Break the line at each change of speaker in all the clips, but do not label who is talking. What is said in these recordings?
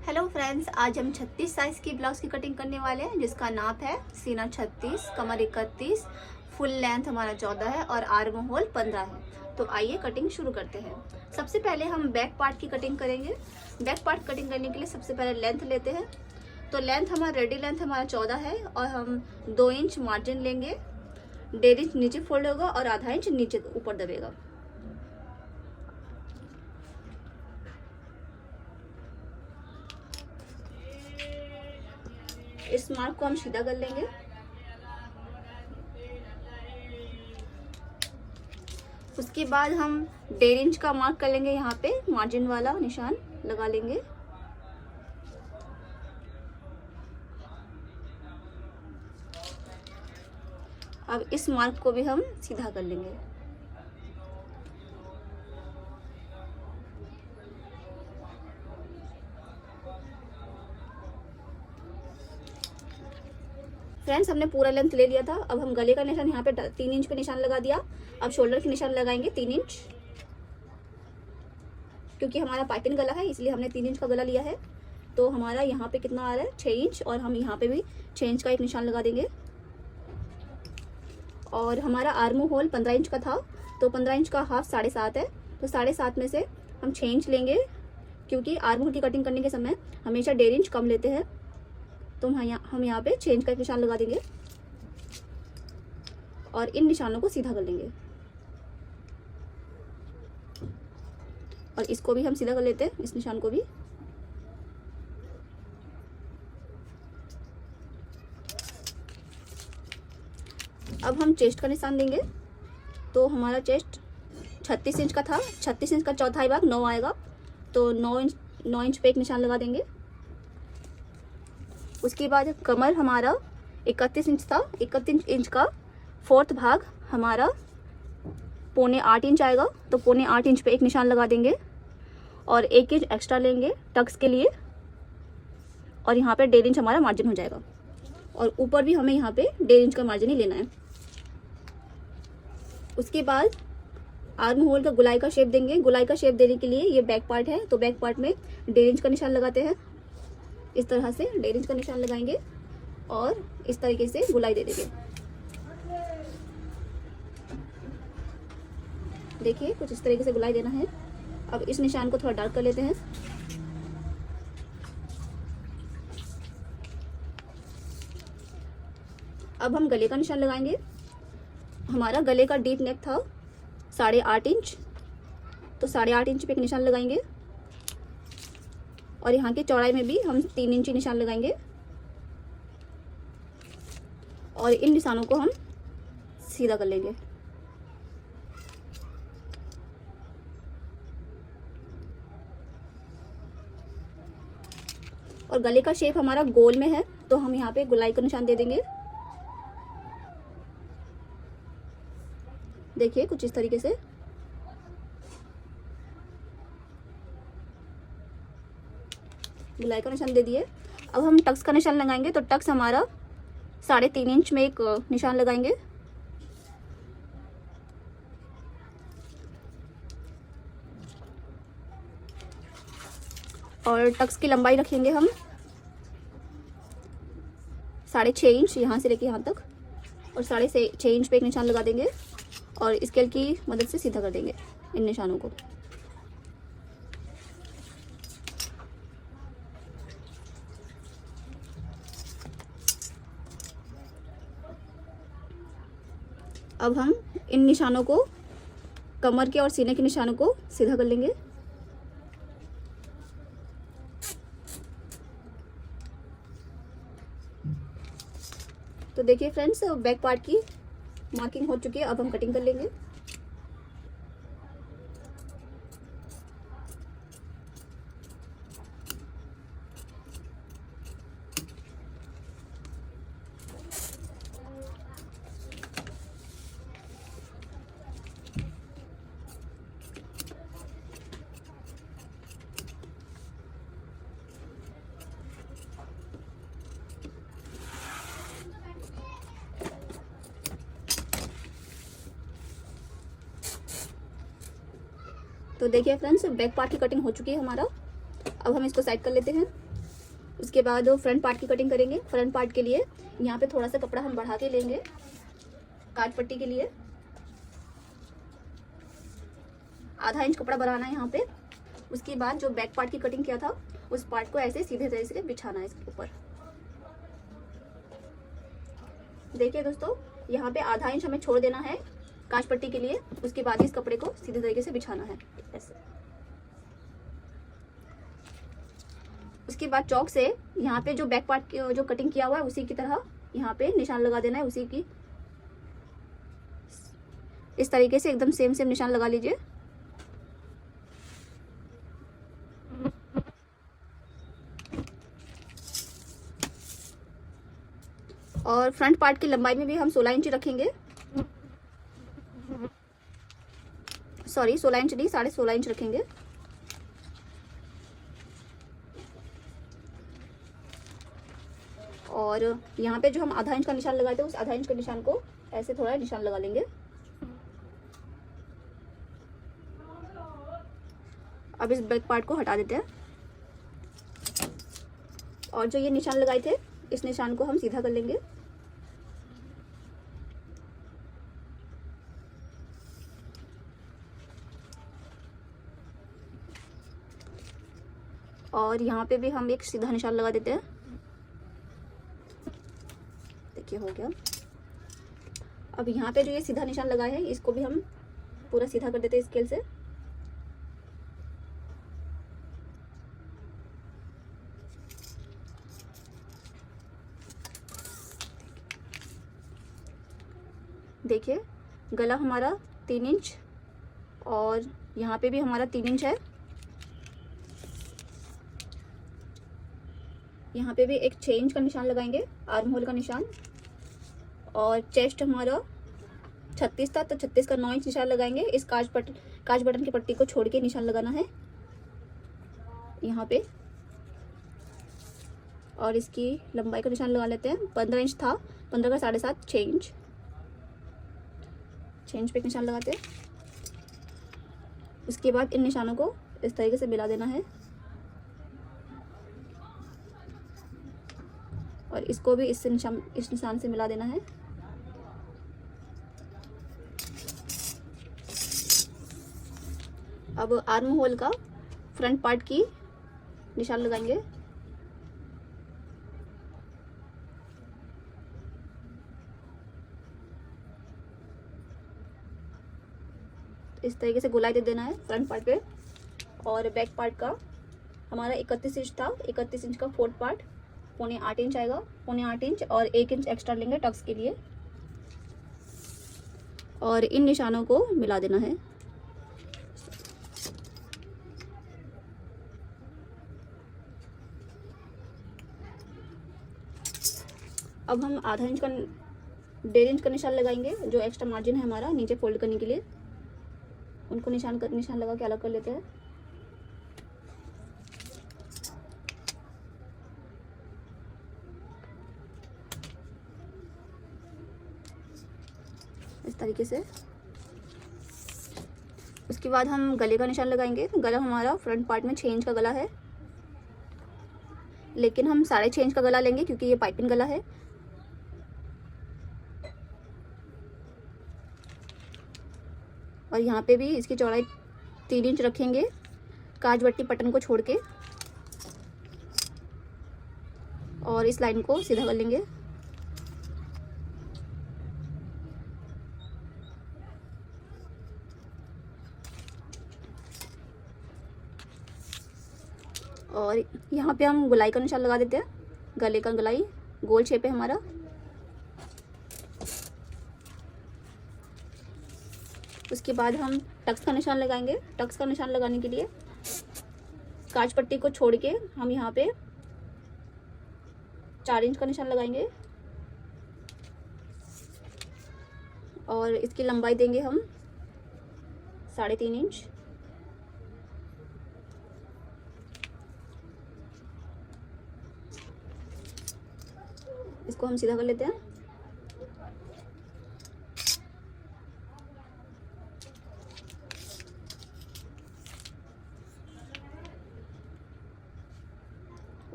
Hello friends, आज हम 36 size की ब्लाउज की कटिंग करने वाले हैं, जिसका नाप है सीना 36, कमर 31, फुल लेंथ हमारा 14 है और आर्म होल 15 है। तो आइए कटिंग शुरू करते हैं। सबसे पहले हम बैक पार्ट की कटिंग करेंगे। बैक पार्ट कटिंग करने के लिए सबसे पहले लेंथ लेते हैं। तो लेंथ हमारा रेडी लेंथ हमारा 14 है और हम 2 इंच मार्जिन लेंगे। 1.5 इंच नीचे फोल्ड होगा और आधा इंच नीचे ऊपर दबेगा। इस मार्क को हम सीधा कर लेंगे। उसके बाद हम 1.5 इंच का मार्क कर लेंगे, यहाँ पे मार्जिन वाला निशान लगा लेंगे। अब इस मार्क को भी हम सीधा कर लेंगे। फ्रेंड्स, हमने पूरा लेंथ ले लिया था। अब हम गले का निशान यहाँ पे 3 इंच पे निशान लगा दिया। अब शोल्डर के निशान लगाएंगे 3 इंच, क्योंकि हमारा पाइपिंग गला है इसलिए हमने 3 इंच का गला लिया है। तो हमारा यहाँ पे कितना आ रहा है 6 इंच, और हम यहाँ पे भी 6 इंच का एक निशान लगा देंगे। और हमारा आर्म होल 15 इंच का था, तो 15 इंच का हाफ 7.5 है। तो 7.5 में से हम 6 इंच लेंगे, क्योंकि आर्म होल की कटिंग करने के समय हमेशा 1.5 इंच कम लेते हैं। तो हम यहाँ पे 6 इंच का एक निशान लगा देंगे और इन निशानों को सीधा कर लेंगे। और इसको भी हम सीधा कर लेते हैं, इस निशान को भी। अब हम चेस्ट का निशान देंगे। तो हमारा चेस्ट 36 इंच का था, 36 इंच का चौथाई भाग 9 आएगा, तो 9 इंच पे एक निशान लगा देंगे। उसके बाद कमर हमारा 31 इंच था, 31 इंच का 4th भाग हमारा 7.25 इंच आएगा, तो 7.25 इंच पे एक निशान लगा देंगे। और 1 इंच एक्स्ट्रा लेंगे टक्स के लिए, और यहाँ पे 1.5 इंच हमारा मार्जिन हो जाएगा। और ऊपर भी हमें यहाँ पे 1.5 इंच का मार्जिन ही लेना है। उसके बाद आर्म होल का गुलाई का शेप देंगे। गुलाई का शेप देने के लिए ये बैक पार्ट है, तो बैक पार्ट में 1.5 इंच का निशान लगाते हैं। इस तरह से 1.5 इंच का निशान लगाएंगे और इस तरीके से गुलाई दे देंगे। देखिए, कुछ इस तरीके से गुलाई देना है। अब इस निशान को थोड़ा डार्क कर लेते हैं। अब हम गले का निशान लगाएंगे। हमारा गले का डीप नेक था 8.5 इंच, तो 8.5 इंच पे एक निशान लगाएंगे। और यहाँ की चौड़ाई में भी हम 3 इंच निशान लगाएंगे। और इन निशानों को हम सीधा कर लेंगे। और गले का शेप हमारा गोल में है, तो हम यहाँ पे गुलाई का निशान दे देंगे। देखिए, कुछ इस तरीके से। गुलाई का निशान दे दिए। अब हम टक्स का निशान लगाएंगे। तो टक्स हमारा 3.5 इंच में एक निशान लगाएंगे। और टक्स की लंबाई रखेंगे हम 6.5 इंच, यहाँ से लेके यहाँ तक। और 6.5 इंच पे एक निशान लगा देंगे और स्केल की मदद से सीधा कर देंगे इन निशानों को। अब हम इन निशानों को, कमर के और सीने के निशानों को सीधा कर लेंगे। तो देखिए फ्रेंड्स, बैक पार्ट की मार्किंग हो चुकी है। अब हम कटिंग कर लेंगे। तो देखिए फ्रेंड्स, बैक पार्ट की कटिंग हो चुकी है हमारा। अब हम इसको साइड कर लेते हैं। उसके बाद फ्रंट पार्ट की कटिंग करेंगे। फ्रंट पार्ट के लिए यहाँ पे थोड़ा सा कपड़ा हम बढ़ा के लेंगे काज पट्टी के लिए, आधा इंच कपड़ा बढ़ाना है यहाँ पे। उसके बाद जो बैक पार्ट की कटिंग किया था उस पार्ट को ऐसे सीधे तरह से बिछाना है इसके ऊपर। देखिए दोस्तों, यहाँ पे आधा इंच हमें छोड़ देना है काज पट्टी के लिए। उसके बाद इस कपड़े को सीधे तरीके से बिछाना है ऐसे। उसके बाद चौक से यहाँ पे जो बैक पार्ट की जो कटिंग किया हुआ है उसी की तरह यहाँ पे निशान लगा देना है, उसी की इस तरीके से एकदम सेम सेम निशान लगा लीजिए। और फ्रंट पार्ट की लंबाई में भी हम 16 इंच रखेंगे, सॉरी 16 इंच नहीं, 16.5 इंच रखेंगे। और यहाँ पे जो हम आधा इंच का निशान लगाए थे उस आधा इंच के निशान को ऐसे थोड़ा निशान लगा लेंगे। अब इस बैक पार्ट को हटा देते हैं और जो ये निशान लगाए थे इस निशान को हम सीधा कर लेंगे। और यहाँ पे भी हम एक सीधा निशान लगा देते हैं। देखिए हो गया। अब यहाँ पे जो ये सीधा निशान लगा है इसको भी हम पूरा सीधा कर देते हैं स्केल से। देखिए गला हमारा 3 इंच और यहाँ पे भी हमारा 3 इंच है। यहाँ पे भी एक 6 इंच का निशान लगाएंगे, आर्म होल का निशान। और चेस्ट हमारा 36 था तो 36 का 9 इंच निशान लगाएंगे। इस काज बटन की पट्टी को छोड़ के निशान लगाना है यहाँ पे। और इसकी लंबाई का निशान लगा लेते हैं। 15 इंच था, 15 का 7.5 6 इंच, 6 इंच पे एक निशान लगाते हैं। उसके बाद इन निशानों को इस तरीके से मिला देना है और इसको भी इस निशान से मिला देना है। अब आर्म होल का फ्रंट पार्ट की निशान लगाएंगे। इस तरीके से गोलाई दे देना है फ्रंट पार्ट पे। और बैक पार्ट का हमारा 31 इंच था, 31 इंच का फोर्थ पार्ट 7.25 इंच आएगा, 7.25 इंच और 1 इंच एक्स्ट्रा लेंगे टक्स के लिए। और इन निशानों को मिला देना है। अब हम आधा इंच का 1.5 इंच का निशान लगाएंगे, जो एक्स्ट्रा मार्जिन है हमारा नीचे फोल्ड करने के लिए, उनको निशान लगा के अलग कर लेते हैं। इस तरीके से। उसके बाद हम गले का निशान लगाएंगे। गला हमारा फ्रंट पार्ट में 6 इंच का गला है, लेकिन हम 6.5 इंच का गला लेंगे क्योंकि ये पाइपिंग गला है। और यहाँ पे भी इसकी चौड़ाई 3 इंच रखेंगे काज बट्टी पटन को छोड़ के, और इस लाइन को सीधा कर लेंगे। और यहाँ पे हम गोलाई का निशान लगा देते हैं। गले का गोलाई गोल शेप है हमारा। उसके बाद हम टक्स का निशान लगाएंगे। टक्स का निशान लगाने के लिए काज पट्टी को छोड़ के हम यहाँ पे 4 इंच का निशान लगाएंगे और इसकी लंबाई देंगे हम 3.5 इंच। इसको हम सीधा कर लेते हैं।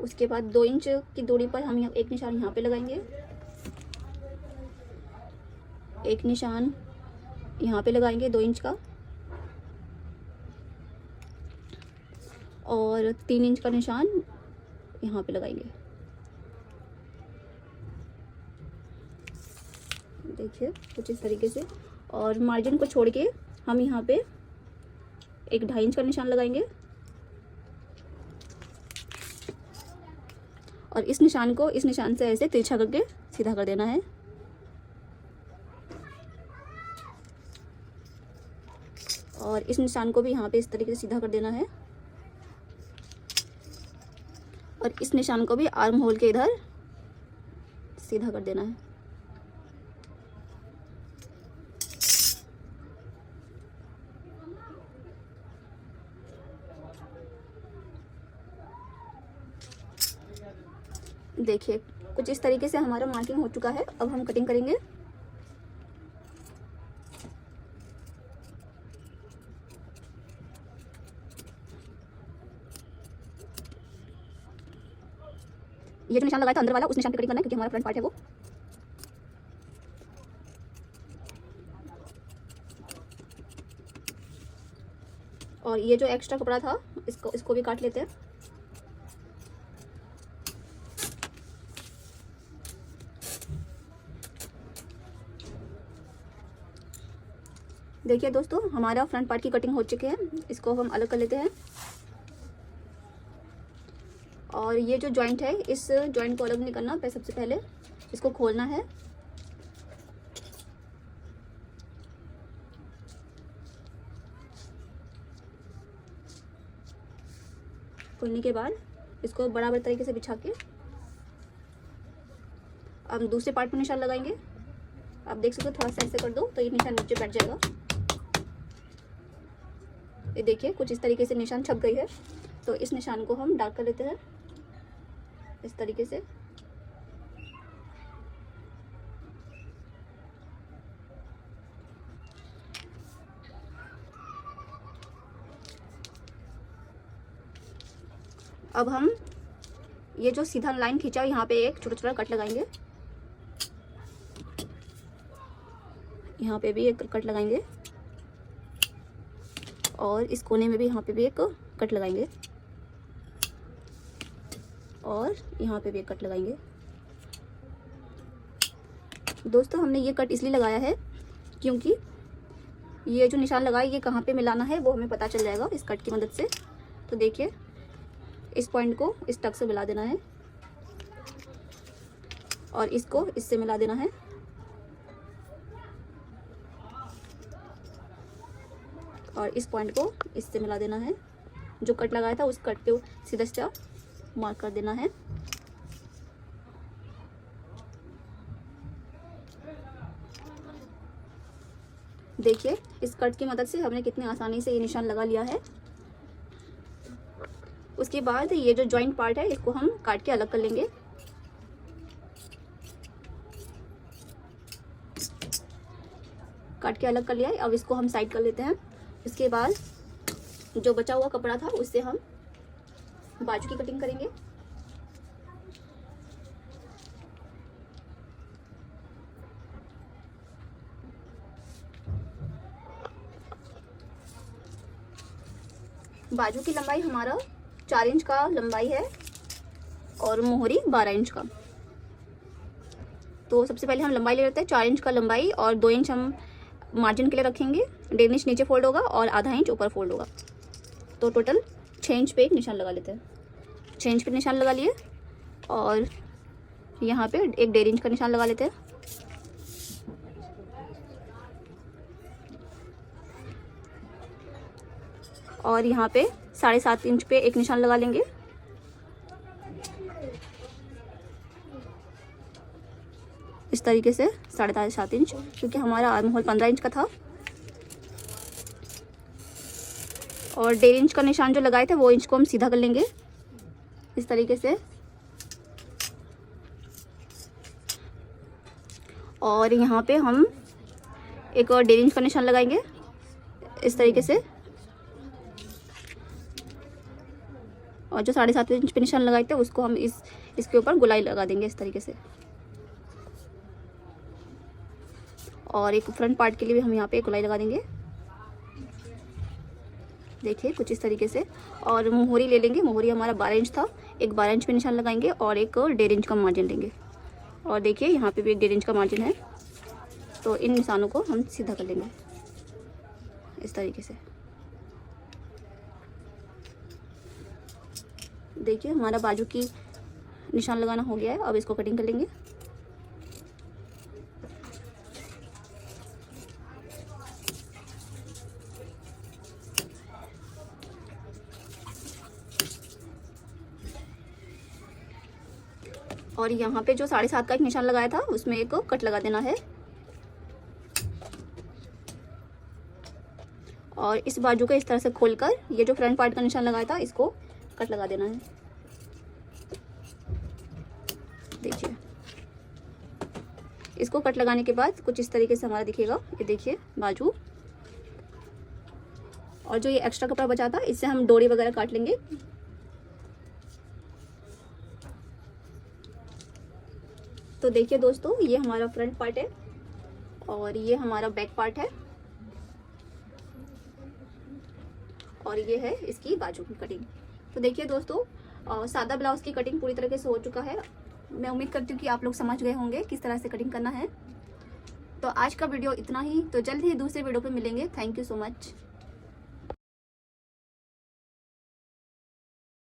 उसके बाद 2 इंच की दूरी पर हम एक निशान यहाँ पे लगाएंगे, एक निशान यहाँ पे लगाएंगे 2 इंच का, और 3 इंच का निशान यहाँ पे लगाएंगे। देखिए कुछ इस तरीके से। और मार्जिन को छोड़ के हम यहाँ पे एक 2.5 इंच का निशान लगाएंगे, और इस निशान को इस निशान से ऐसे तिरछा करके सीधा कर देना है। और इस निशान को भी यहाँ पे इस तरीके से सीधा कर देना है, और इस निशान को भी आर्म होल के इधर सीधा कर देना है। देखिए कुछ इस तरीके से हमारा मार्किंग हो चुका है। अब हम कटिंग करेंगे। ये जो निशान लगाया था अंदर वाला, उस निशान पे कटिंग करना है क्योंकि हमारा फ्रंट पार्ट है वो। और ये जो एक्स्ट्रा कपड़ा था इसको भी काट लेते हैं। देखिए दोस्तों हमारा फ्रंट पार्ट की कटिंग हो चुकी है। इसको हम अलग कर लेते हैं। और ये जो जॉइंट है, इस जॉइंट को अलग नहीं करना, सबसे पहले इसको खोलना है। खोलने के बाद इसको बराबर तरीके से बिछा के अब दूसरे पार्ट में निशान लगाएंगे। आप देख सकते हो, थोड़ा सा ऐसे कर दो तो ये निशान नीचे बैठ जाएगा। ये देखिए कुछ इस तरीके से निशान छप गई है। तो इस निशान को हम डार्क कर लेते हैं इस तरीके से। अब हम ये जो सीधा लाइन खींचा यहाँ पे एक छोटा छोटा कट लगाएंगे, यहाँ पे भी एक कट लगाएंगे, और इस कोने में भी यहाँ पे भी एक कट लगाएंगे, और यहाँ पे भी एक कट लगाएंगे। दोस्तों हमने ये कट इसलिए लगाया है क्योंकि ये जो निशान लगा है ये कहाँ पे मिलाना है वो हमें पता चल जाएगा इस कट की मदद से। तो देखिए इस पॉइंट को इस टक से मिला देना है, और इसको इससे मिला देना है, और इस पॉइंट को इससे मिला देना है। जो कट लगाया था उस कट पे सीधा सीधा मार्क कर देना है। देखिए इस कट की मदद से हमने कितनी आसानी से ये निशान लगा लिया है। उसके बाद ये जो जॉइंट पार्ट है इसको हम काट के अलग कर लेंगे। काट के अलग कर लिया है। अब इसको हम साइड कर लेते हैं। इसके बाद जो बचा हुआ कपड़ा था उससे हम बाजू की कटिंग करेंगे। बाजू की लंबाई हमारा 4 इंच का लंबाई है और मोहरी 12 इंच का। तो सबसे पहले हम लंबाई ले लेते हैं 4 इंच का लंबाई, और 2 इंच हम मार्जिन के लिए रखेंगे। 1.5 इंच नीचे फोल्ड होगा और आधा इंच ऊपर फोल्ड होगा। तो टोटल 6 इंच पे एक निशान लगा लेते हैं। 6 इंच पे निशान लगा लिए, और यहाँ पे एक 1.5 इंच का निशान लगा लेते हैं। और यहाँ पे 7.5 इंच पे एक निशान लगा लेंगे। इस तरीके से 7.5 इंच, क्योंकि हमारा आर्म होल 15 इंच का था। और 1.5 इंच का निशान जो लगाए थे वो इंच को हम सीधा कर लेंगे इस तरीके से। और यहाँ पे हम एक और 1.5 इंच का निशान लगाएंगे इस तरीके से। और जो 7.5 इंच पे निशान लगाए थे उसको हम इसके ऊपर गोलाई लगा देंगे इस तरीके से। और एक फ्रंट पार्ट के लिए भी हम यहाँ पे एक गोलाई लगा देंगे, देखिए कुछ इस तरीके से। और मोहरी ले लेंगे, मोहरी हमारा 12 इंच था, एक 12 इंच पे निशान लगाएंगे और एक 1.5 इंच का मार्जिन लेंगे। और देखिए यहाँ पे भी एक 1.5 इंच का मार्जिन है, तो इन निशानों को हम सीधा कर लेंगे इस तरीके से। देखिए हमारा बाजू की निशान लगाना हो गया है, अब इसको कटिंग कर लेंगे। और यहाँ पे जो 7.5 का एक निशान लगाया था उसमें एक कट लगा देना है। और इस बाजू को इस तरह से खोलकर ये जो फ्रंट पार्ट का निशान लगाया था इसको कट लगा देना है। देखिए इसको कट लगाने के बाद कुछ इस तरीके से हमारा दिखेगा, ये देखिए बाजू। और जो ये एक्स्ट्रा कपड़ा बचा था इससे हम डोरी वगैरह काट लेंगे। तो देखिए दोस्तों ये हमारा फ्रंट पार्ट है और ये हमारा बैक पार्ट है और ये है इसकी बाजू की कटिंग। तो देखिए दोस्तों सादा ब्लाउज की कटिंग पूरी तरीके से हो चुका है। मैं उम्मीद करती हूँ कि आप लोग समझ गए होंगे किस तरह से कटिंग करना है। तो आज का वीडियो इतना ही, तो जल्द ही दूसरे वीडियो पे मिलेंगे। Thank you so much.